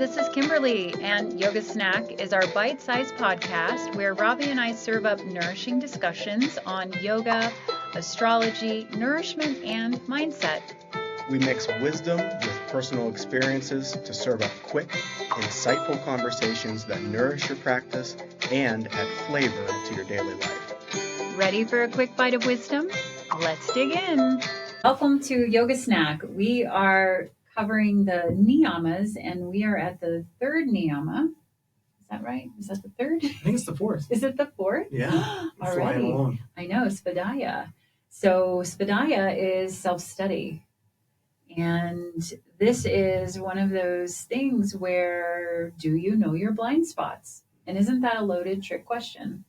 this is Kimberlea, and Yoga Snack is our bite-sized podcast where Robbie and I serve up nourishing discussions on yoga, astrology, nourishment, and mindset. We mix wisdom with personal experiences to serve up quick, insightful conversations that nourish your practice and add flavor to your daily life. Ready for a quick bite of wisdom? Let's dig in. Welcome to Yoga Snack. We are covering the Niyamas, and we are at the third Niyama. Is that right? Is that the third? I think it's the fourth. Is it the fourth? Yeah. Already. Along. I know, Svadhyaya. So Svadhyaya is self-study. And this is one of those things where, do you know your blind spots? And isn't that a loaded trick question?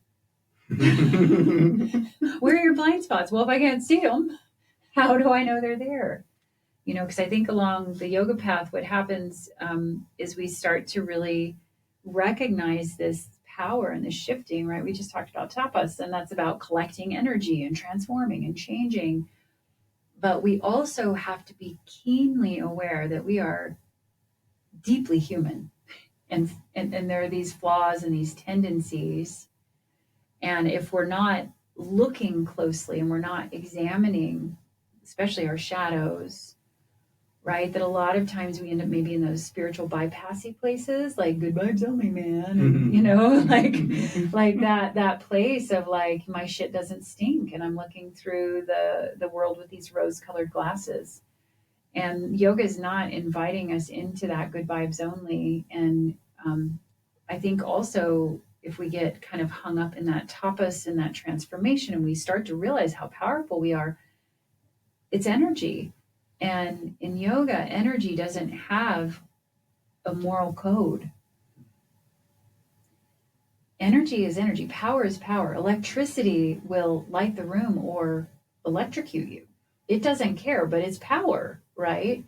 Where are your blind spots? Well, if I can't see them, how do I know they're there? You know, because I think along the yoga path, what happens is we start to really recognize this power and this shifting, right? We just talked about tapas, and that's about collecting energy and transforming and changing. But we also have to be keenly aware that we are deeply human, and there are these flaws and these tendencies. And if we're not looking closely and we're not examining, especially our shadows, right, that a lot of times we end up maybe in those spiritual bypassy places, like good vibes only, man, and, you know, like that place of like, my shit doesn't stink, and I'm looking through the world with these rose-colored glasses. And yoga is not inviting us into that good vibes only. And I think also, if we get kind of hung up in that tapas and that transformation, and we start to realize how powerful we are, it's energy. And in yoga, energy doesn't have a moral code. Energy is energy. Power is power. Electricity will light the room or electrocute you. It doesn't care, but it's power, right?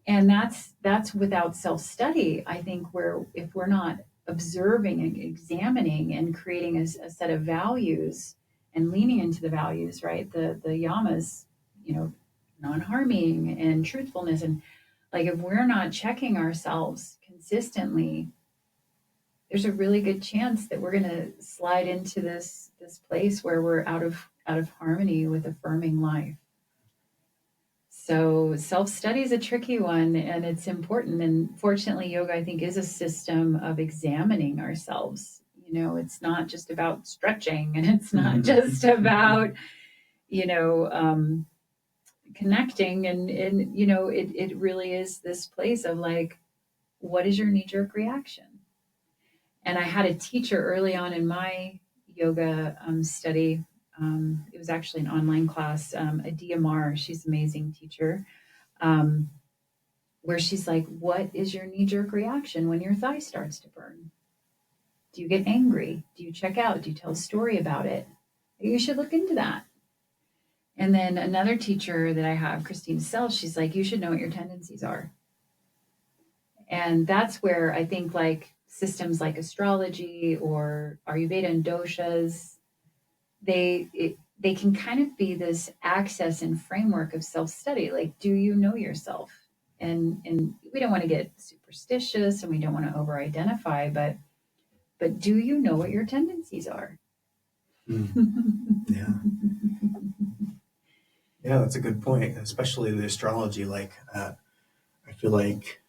And that's without self-study. I think if we're not observing and examining and creating a set of values and leaning into the values, right? The yamas, you know, non-harming and truthfulness, and like, if we're not checking ourselves consistently, there's a really good chance that we're going to slide into this place where we're out of harmony with affirming life. So self-study is a tricky one, and it's important. And fortunately, yoga, I think, is a system of examining ourselves. You know, it's not just about stretching, and it's not just about, you know, connecting, and you know, it really is this place of like, what is your knee-jerk reaction? And I had a teacher early on in my yoga study. It was actually an online class, Niyamas. She's an amazing teacher, where she's like, what is your knee-jerk reaction when your thigh starts to burn? Do you get angry? Do you check out? Do you tell a story about it? You should look into that. And then another teacher that I have, Christine Self, she's like, you should know what your tendencies are. And that's where I think like systems like astrology or Ayurveda and doshas, they can kind of be this access and framework of self-study. Like, do you know yourself? And we don't want to get superstitious, and we don't want to over-identify, but do you know what your tendencies are? Yeah. Yeah, that's a good point, especially the astrology. Like, I feel like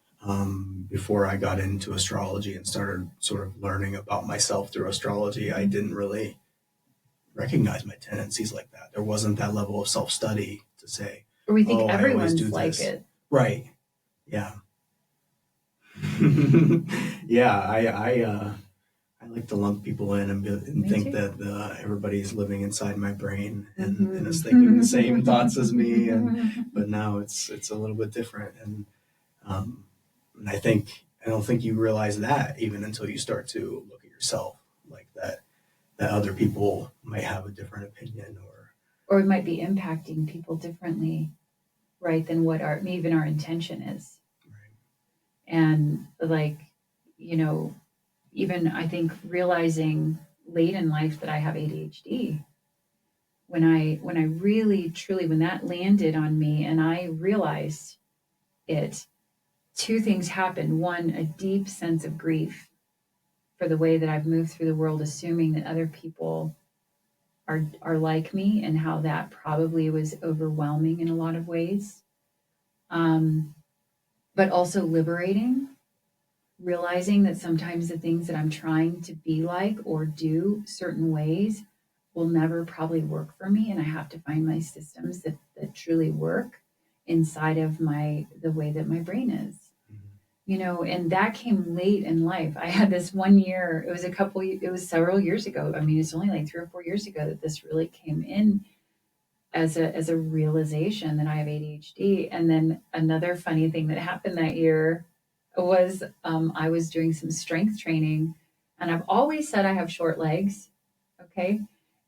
before I got into astrology and started sort of learning about myself through astrology, I didn't really recognize my tendencies like that. There wasn't that level of self-study to say, or we think everyone's like it. Right. Yeah. Yeah, I like to lump people in and think that everybody's living inside my brain and is thinking the same thoughts as me. But now it's a little bit different. And I don't think you realize that even until you start to look at yourself like that other people might have a different opinion or it might be impacting people differently, right, than what even our intention is. Right. And like, you know, even I think realizing late in life that I have ADHD, when I really truly, when that landed on me and I realized it, two things happened. One, a deep sense of grief for the way that I've moved through the world, assuming that other people are like me, and how that probably was overwhelming in a lot of ways. But also liberating, realizing that sometimes the things that I'm trying to be like or do certain ways will never probably work for me. And I have to find my systems that truly work inside of the way that my brain is. And that came late in life. I had this one year, it was several years ago. I mean, it's only like 3 or 4 years ago that this really came in as a realization that I have ADHD. And then another funny thing that happened that year was I was doing some strength training, and I've always said I have short legs. Okay.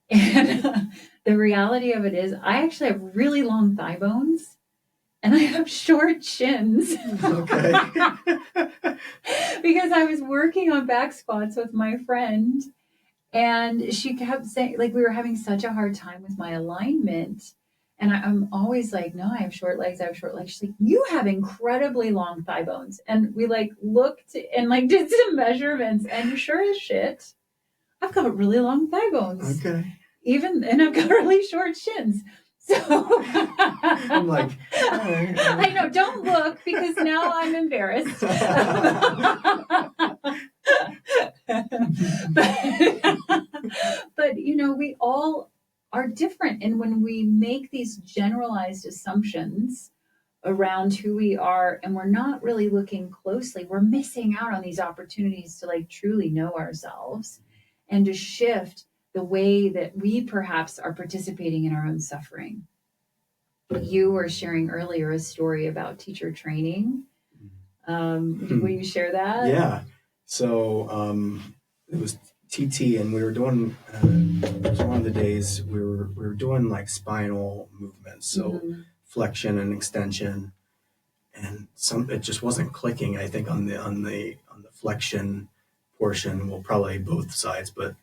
And the reality of it is I actually have really long thigh bones and I have short shins. Okay. Because I was working on back squats with my friend, and she kept saying, like, we were having such a hard time with my alignment. And I'm always like, no, I have short legs. I have short legs. She's like, you have incredibly long thigh bones. And we like looked and like did some measurements, and sure as shit, I've got really long thigh bones. Okay. And I've got really short shins. So I'm like, all right. I know, don't look, because now I'm embarrassed. but we all are different. And when we make these generalized assumptions around who we are, and we're not really looking closely, we're missing out on these opportunities to like truly know ourselves and to shift the way that we perhaps are participating in our own suffering. You were sharing earlier a story about teacher training. Will you share that? Yeah. So it was TT, and we were doing. It was one of the days we were doing like spinal movements, so flexion and extension, and it just wasn't clicking. I think on the flexion portion, well, probably both sides, but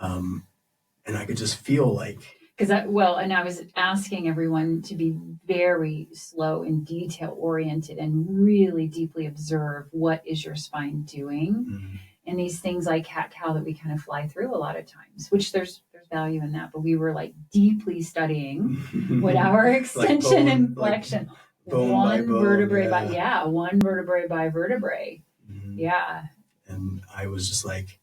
and I could just feel like. And I was asking everyone to be very slow and detail oriented and really deeply observe what is your spine doing. And these things like cat cow that we kind of fly through a lot of times, which there's value in that, but we were like deeply studying what our extension like and flexion, like one vertebrae by vertebrae. Yeah. And I was just like,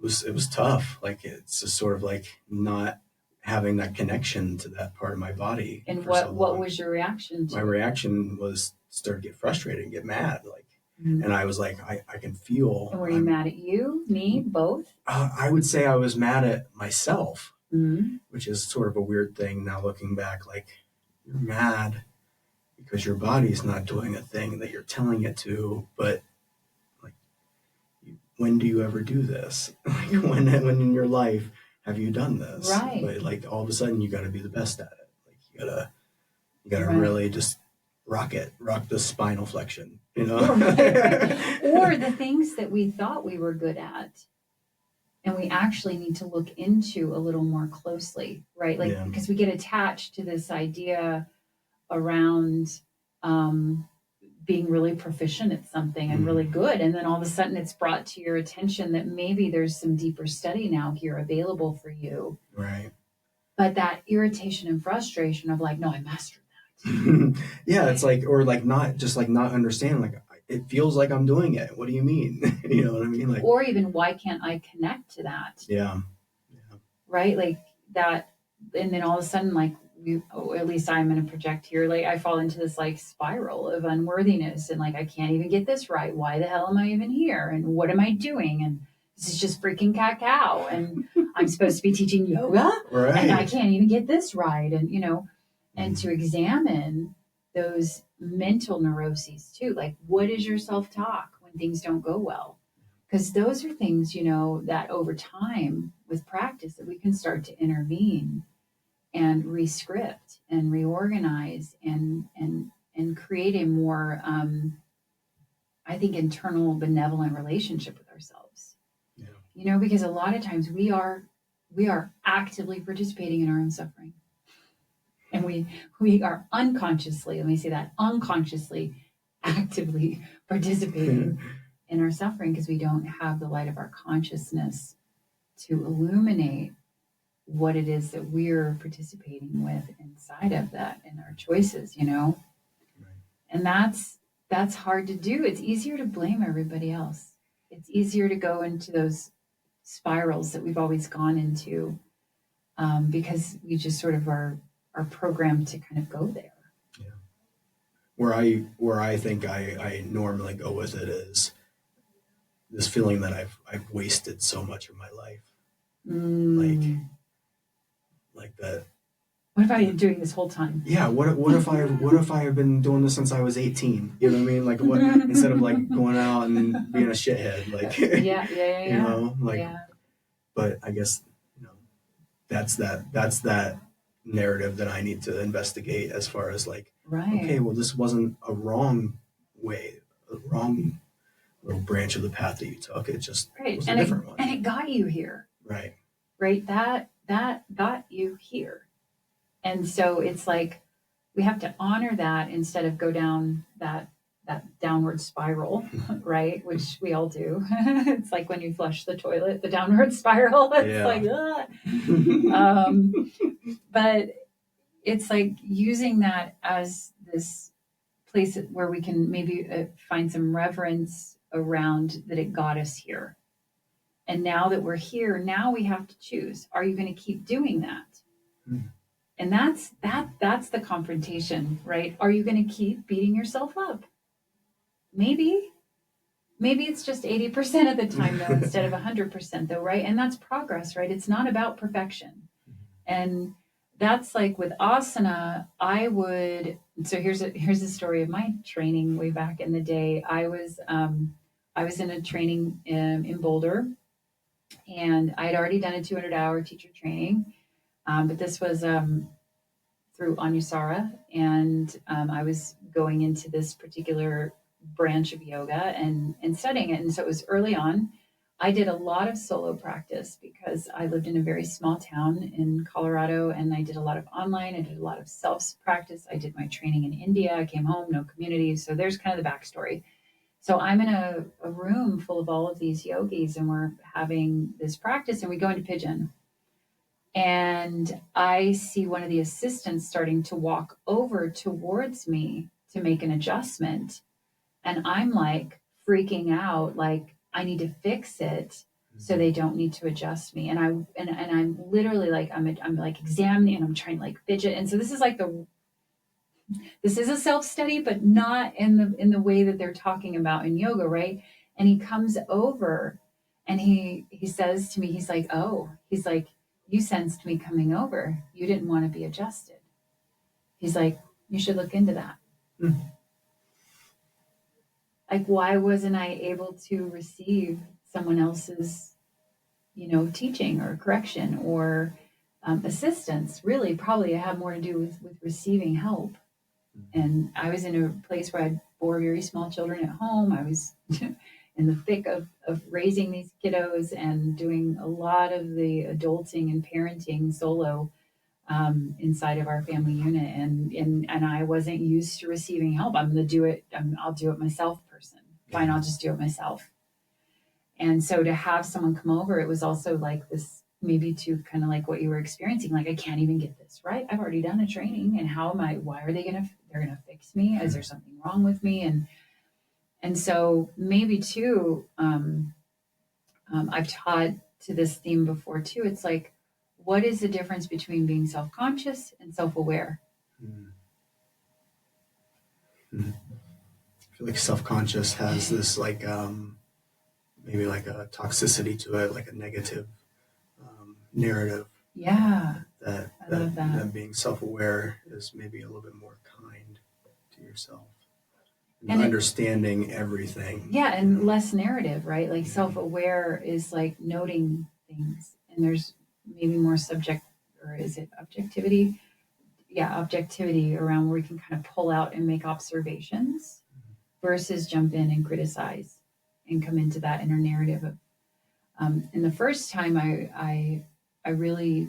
it was tough. Like, it's just sort of like not having that connection to that part of my body. And what was your reaction to my reaction was start to get frustrated and get mad. Like, and I was like, I can feel. And were you mad at you, me, both? I would say I was mad at myself, which is sort of a weird thing now looking back. Like, you're mad because your body's not doing a thing that you're telling it to, but like, when do you ever do this? Like, when in your life have you done this? Right. But like, all of a sudden you got to be the best at it. Like, you gotta really just rock the spinal flexion, Or the things that we thought we were good at, and we actually need to look into a little more closely, right? Like, because we get attached to this idea around being really proficient at something and really good. And then all of a sudden it's brought to your attention that maybe there's some deeper study now here available for you. Right. But that irritation and frustration of like, no, I mastered that. Yeah, it's like, or like not understanding, like, it feels like I'm doing it. What do you mean? You know what I mean? Like, or even, why can't I connect to that? Yeah. Right? Like that. And then all of a sudden, like, at least I'm going to project here, like I fall into this like spiral of unworthiness, and like, I can't even get this right. Why the hell am I even here? And what am I doing? And this is just freaking cacao. And I'm supposed to be teaching yoga, right, and I can't even get this right. And, and to examine those mental neuroses too. Like, what is your self-talk when things don't go well? Because those are things, that over time with practice that we can start to intervene and rescript and reorganize and create a more, I think, internal benevolent relationship with ourselves. Yeah. Because a lot of times we are actively participating in our own suffering. And we are unconsciously, let me say that, unconsciously actively participating in our suffering because we don't have the light of our consciousness to illuminate what it is that we're participating with inside of that and our choices, Right. And that's hard to do. It's easier to blame everybody else. It's easier to go into those spirals that we've always gone into because we just sort of are programmed to kind of go there. Yeah. Where I think I normally go with it is this feeling that I've wasted so much of my life. Like that. What have I been doing this whole time? Yeah. What if I have been doing this since I was 18? You know what I mean? Like what instead of like going out and being a shithead, like yeah. But I guess that's that narrative that I need to investigate as far as like, right. Okay, well, this wasn't a wrong wrong little branch of the path that you took. It just was a different one. And it got you here. Right. That got you here. And so it's like we have to honor that instead of go down that downward spiral, right? Which we all do. It's like when you flush the toilet, the downward spiral. It's like, but it's like using that as this place where we can maybe find some reverence around that it got us here. And now that we're here, now we have to choose. Are you going to keep doing that? Mm. And that's the confrontation, right? Are you going to keep beating yourself up? Maybe it's just 80% of the time though, instead of 100% though, right? And that's progress, right? It's not about perfection. And that's like with asana, so here's a story of my training way back in the day. I was in a training in Boulder, and I had already done a 200-hour teacher training. But this was through Anusara, and I was going into this particular branch of yoga and studying it. And so it was early on. I did a lot of solo practice because I lived in a very small town in Colorado, and I did a lot of online. I did a lot of self-practice. I did my training in India. I came home, no community. So there's kind of the backstory. So I'm in a room full of all of these yogis, and we're having this practice, and we go into pigeon. And I see one of the assistants starting to walk over towards me to make an adjustment. And I'm like freaking out, like I need to fix it so they don't need to adjust me. And I'm literally like, I'm like examining, and I'm trying to like fidget. And so this is a self-study, but not in the way that they're talking about in yoga, right? And he comes over and he says to me, he's like, you sensed me coming over. You didn't want to be adjusted. He's like, you should look into that. Mm. Like, why wasn't I able to receive someone else's, teaching or correction or assistance? Really, probably it had more to do with receiving help. And I was in a place where I had 4 very small children at home. I was in the thick of raising these kiddos and doing a lot of the adulting and parenting solo inside of our family unit. And I wasn't used to receiving help. I'm going to do it. I'll do it myself person. Fine, I'll just do it myself. And so to have someone come over, it was also like this, maybe to kind of like what you were experiencing. Like, I can't even get this right. I've already done a training, and why are they're going to fix me? Is there something wrong with me? And so maybe too, I've taught to this theme before too. It's like, what is the difference between being self-conscious and self-aware? Mm-hmm. I feel like self-conscious has this like maybe like a toxicity to it, like a negative narrative. Yeah. That being self-aware is maybe a little bit more kind to yourself. And understanding everything. Yeah, and less narrative, right? Like self-aware is like noting things, and there's maybe more objectivity? Yeah, objectivity around where we can kind of pull out and make observations versus jump in and criticize and come into that inner narrative of. And the first time I really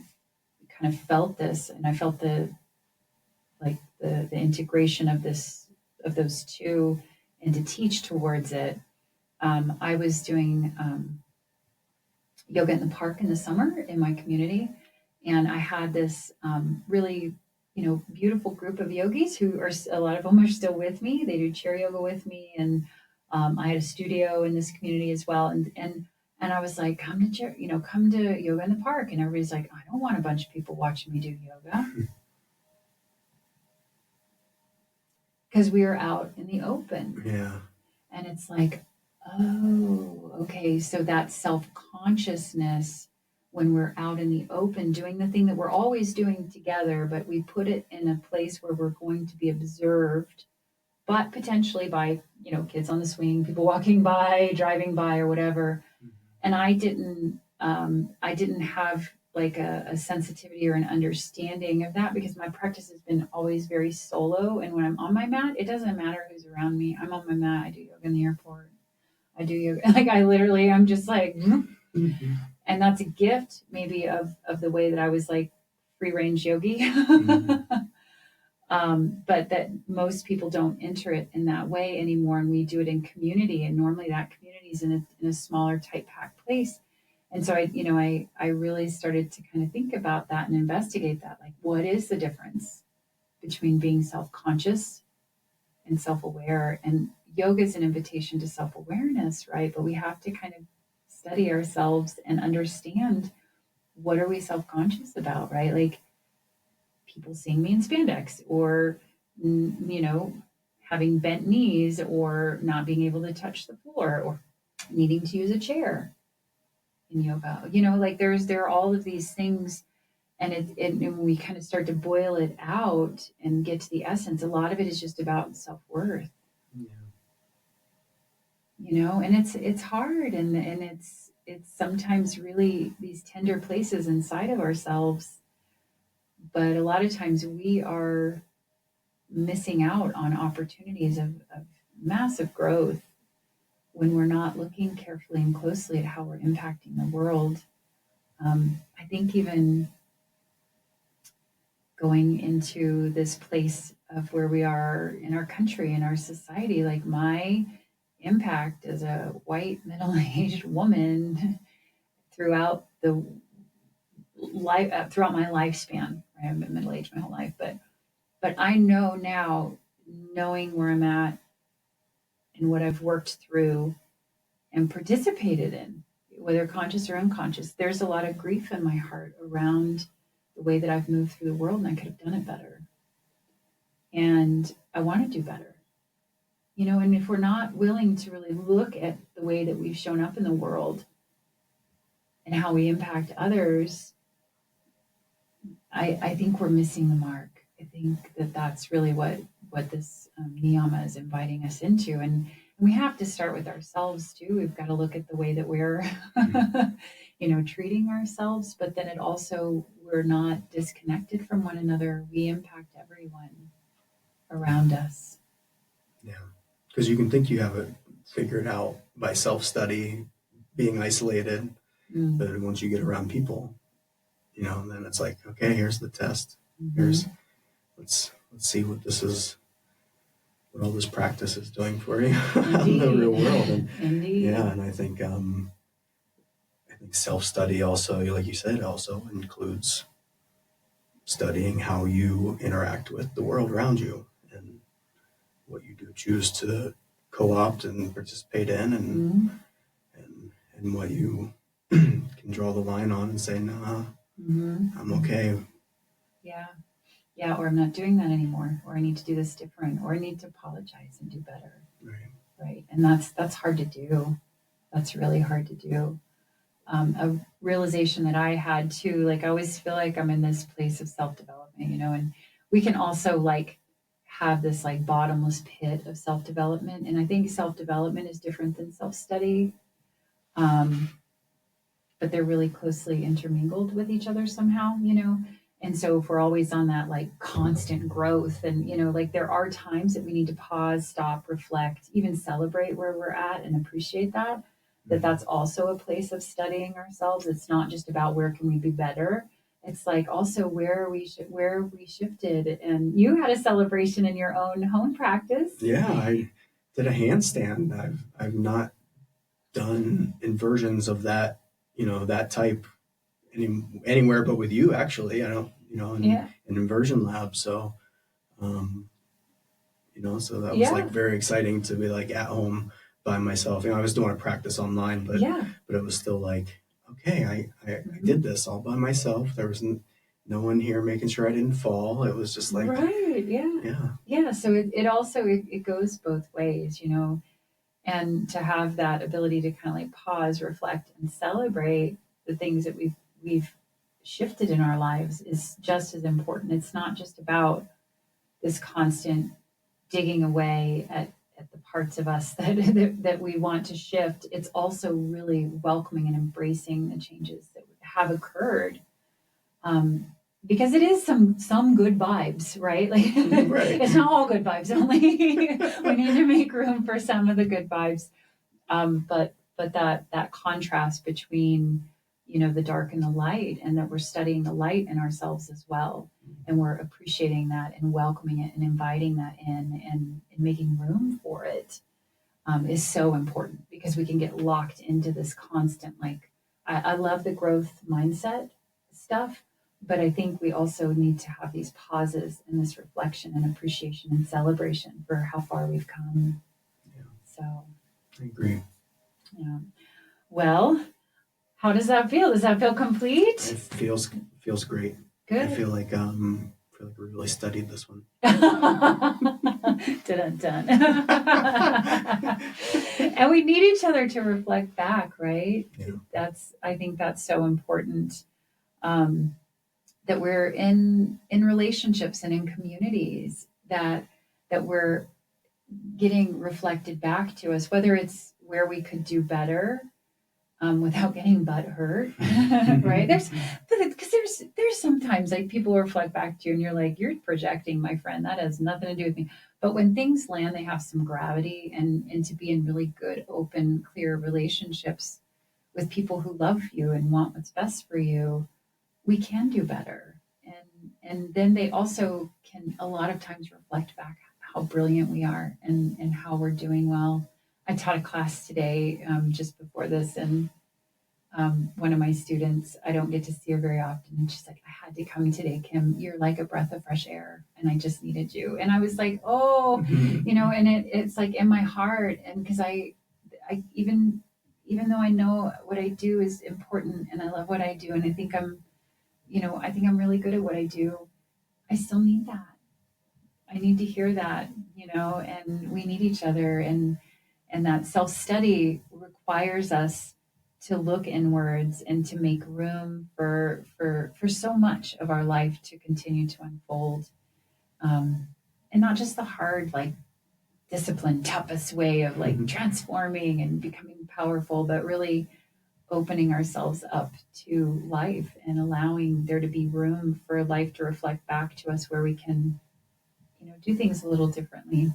kind of felt this, and I felt the integration of those two and to teach towards it. I was doing yoga in the park in the summer in my community, and I had this really, beautiful group of yogis who are, a lot of them are still with me. They do chair yoga with me, and I had a studio in this community as well. And I was like, come to come to yoga in the park, and everybody's like, I don't want a bunch of people watching me do yoga, because we were out in the open. Yeah. And it's like, oh, okay. So that self-consciousness, when we're out in the open doing the thing that we're always doing together, but we put it in a place where we're going to be observed, but potentially by, kids on the swing, people walking by, driving by, or whatever. And I didn't have like a sensitivity or an understanding of that, because my practice has been always very solo. And when I'm on my mat, it doesn't matter who's around me. I'm on my mat. I do yoga in the airport. I do yoga. Like I'm just like, Mm-hmm. and that's a gift maybe of the way that I was like free range yogi. But that most people don't enter it in that way anymore. And we do it in community. And normally that community is in a smaller, tight packed place. And so I really started to kind of think about that and investigate that. Like, what is the difference between being self-conscious and self-aware? And yoga is an invitation to self-awareness, right? But we have to kind of study ourselves and understand, what are we self-conscious about, right? Like, people seeing me in spandex, or having bent knees, or not being able to touch the floor, or needing to use a chair in yoga. Like there are all of these things, and when we kind of start to boil it out and get to the essence, a lot of it is just about self-worth. Yeah. And it's hard, and it's sometimes really these tender places inside of ourselves, but a lot of times we are missing out on opportunities of massive growth when we're not looking carefully and closely at how we're impacting the world. I think even going into this place of where we are in our country, in our society, like my impact as a white middle-aged woman throughout the throughout my lifespan. Right? I've been middle-aged my whole life, but I know now, knowing where I'm at and what I've worked through and participated in, whether conscious or unconscious, there's a lot of grief in my heart around the way that I've moved through the world, and I could have done it better. And I want to do better. And if we're not willing to really look at the way that we've shown up in the world and how we impact others, I think we're missing the mark. I think that that's really what this Niyama is inviting us into. And we have to start with ourselves too. We've got to look at the way that we're, treating ourselves, but then it also, we're not disconnected from one another. We impact everyone around us. Yeah. Because you can think you have it figured out by self-study, being isolated, but once you get around people, then it's like, okay, here's the test. Here's, let's see what all this practice is doing for you in the real world. And Indeed. Yeah, and I think self-study also, like you said, also includes studying how you interact with the world around you and what you do choose to co-opt and participate in, and what you can draw the line on and say, nah, I'm okay. Yeah, or I'm not doing that anymore, or I need to do this different, or I need to apologize and do better. Right. And that's hard to do. That's really hard to do. A realization that I had too, like I always feel like I'm in this place of self-development, and we can also like have this like bottomless pit of self-development. And I think self-development is different than self-study. But they're really closely intermingled with each other somehow, And so if we're always on that like constant growth, and, like there are times that we need to pause, stop, reflect, even celebrate where we're at and appreciate that's also a place of studying ourselves. It's not just about where can we be better. It's like also where we shifted. And you had a celebration in your own home practice. Yeah, I did a handstand. I've not done inversions of that, that type anywhere but with you, actually. I don't, an inversion lab. So, so that was like very exciting to be like at home by myself. I was doing a practice online, but it was still like, okay, I did this all by myself. There was no one here making sure I didn't fall. It was just like, right. Yeah. So it also, it goes both ways, and to have that ability to kind of like pause, reflect, and celebrate the things that we've shifted in our lives is just as important. It's not just about this constant digging away at the parts of us that we want to shift. It's also really welcoming and embracing the changes that have occurred. Because it is some good vibes, right? Like right. It's not all good vibes. Only we need to make room for some of the good vibes. But that contrast between the dark and the light, and that we're studying the light in ourselves as well, and we're appreciating that and welcoming it and inviting that in and making room for it, is so important, because we can get locked into this constant, like, I love the growth mindset stuff, but I think we also need to have these pauses and this reflection and appreciation and celebration for how far we've come. Yeah. So I agree. Yeah. Well, how does that feel? Does that feel complete? It feels great. Good. I feel like we really studied this one. Dun. And we need each other to reflect back, right? Yeah. I think that's so important. That we're in relationships and in communities that we're getting reflected back to us, whether it's where we could do better, without getting butt hurt, right? There's sometimes like people reflect back to you and you're like, you're projecting, my friend. That has nothing to do with me. But when things land, they have some gravity, and to be in really good, open, clear relationships with people who love you and want what's best for you, we can do better. And then they also can a lot of times reflect back how brilliant we are and how we're doing well. I taught a class today, just before this, and one of my students, I don't get to see her very often, and she's like, I had to come today, Kim. You're like a breath of fresh air, and I just needed you. And I was like, oh, and it's like in my heart, and because I even though I know what I do is important and I love what I do, and I think I'm really good at what I do, I still need that. I need to hear that, and we need each other, and that self-study requires us to look inwards and to make room for so much of our life to continue to unfold, and not just the hard, like, disciplined, toughest way of like transforming and becoming powerful, but really opening ourselves up to life and allowing there to be room for life to reflect back to us, where we can do things a little differently,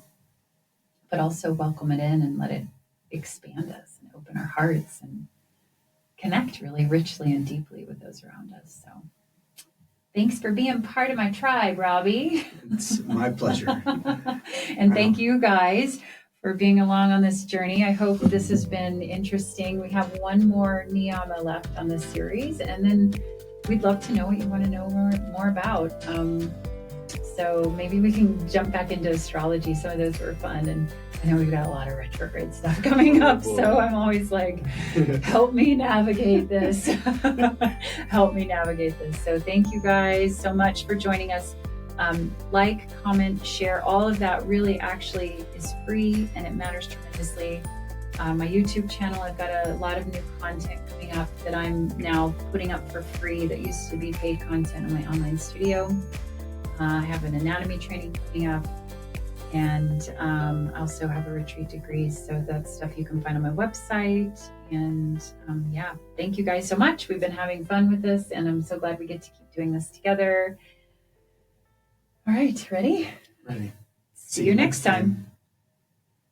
but also welcome it in and let it expand us and open our hearts and connect really richly and deeply with those around us. So thanks for being part of my tribe, Robbie. It's my pleasure. And thank you guys for being along on this journey. I hope this has been interesting. We have one more Niyama left on this series, and then we'd love to know what you want to know more about. So maybe we can jump back into astrology. Some of those were fun, and I know we've got a lot of retrograde stuff coming up. So I'm always like, help me navigate this. Help me navigate this. So thank you guys so much for joining us. Like, comment, share, all of that really actually is free, and it matters tremendously. My YouTube channel, I've got a lot of new content coming up that I'm now putting up for free that used to be paid content on my online studio. I have an anatomy training coming up, and I also have a retreat degrees. So that's stuff you can find on my website. And thank you guys so much. We've been having fun with this, and I'm so glad we get to keep doing this together. All right, ready? Ready. See you next time.